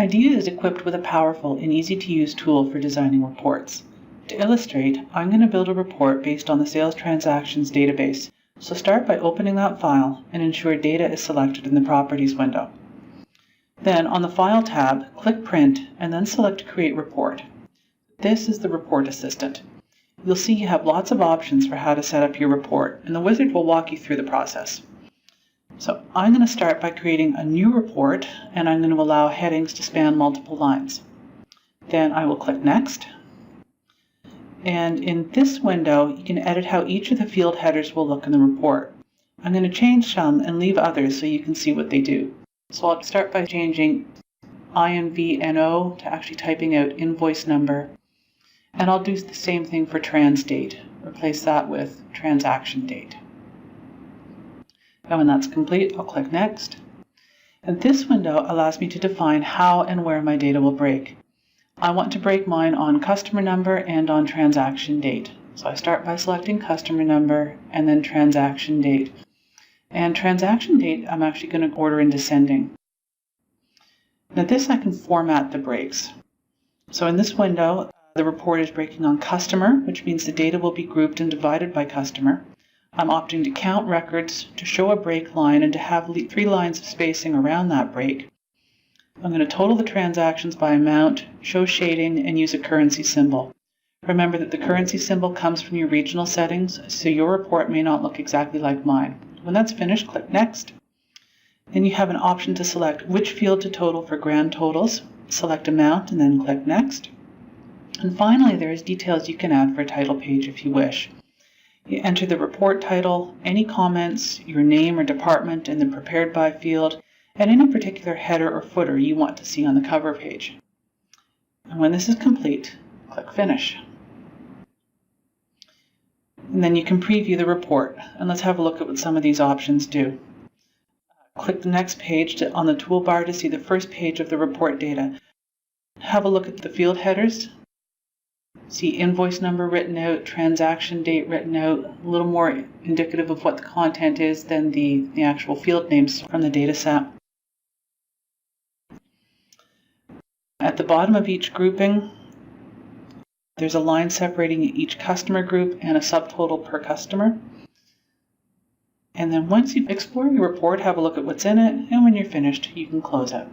IDEA is equipped with a powerful and easy-to-use tool for designing reports. To illustrate, I'm going to build a report based on the sales transactions database. So start by opening that file and ensure data is selected in the Properties window. Then on the File tab, click Print and then select Create Report. This is the Report Assistant. You'll see you have lots of options for how to set up your report, and the wizard will walk you through the process. So I'm going to start by creating a new report, and I'm going to allow headings to span multiple lines. Then I will click Next. And in this window, you can edit how each of the field headers will look in the report. I'm going to change some and leave others so you can see what they do. So I'll start by changing INVNO to actually typing out invoice number. And I'll do the same thing for trans date. Replace that with transaction date. And when that's complete, I'll click Next. And this window allows me to define how and where my data will break. I want to break mine on customer number and on transaction date. So I start by selecting customer number and then transaction date. And transaction date, I'm actually going to order in descending. Now this I can format the breaks. So in this window, the report is breaking on customer, which means the data will be grouped and divided by customer. I'm opting to count records, to show a break line, and to have 3 lines of spacing around that break. I'm going to total the transactions by amount, show shading, and use a currency symbol. Remember that the currency symbol comes from your regional settings, so your report may not look exactly like mine. When that's finished, click Next. Then you have an option to select which field to total for grand totals. Select Amount and then click Next. And finally, there is details you can add for a title page if you wish. You enter the report title, any comments, your name or department in the Prepared By field, and any particular header or footer you want to see on the cover page. And when this is complete, click Finish. And then you can preview the report. And let's have a look at what some of these options do. Click the next page on the toolbar to see the first page of the report data. Have a look at the field headers. See invoice number written out, transaction date written out, a little more indicative of what the content is than the actual field names from the data set. At the bottom of each grouping, there's a line separating each customer group and a subtotal per customer. And then once you explore your report, have a look at what's in it, and when you're finished, you can close it.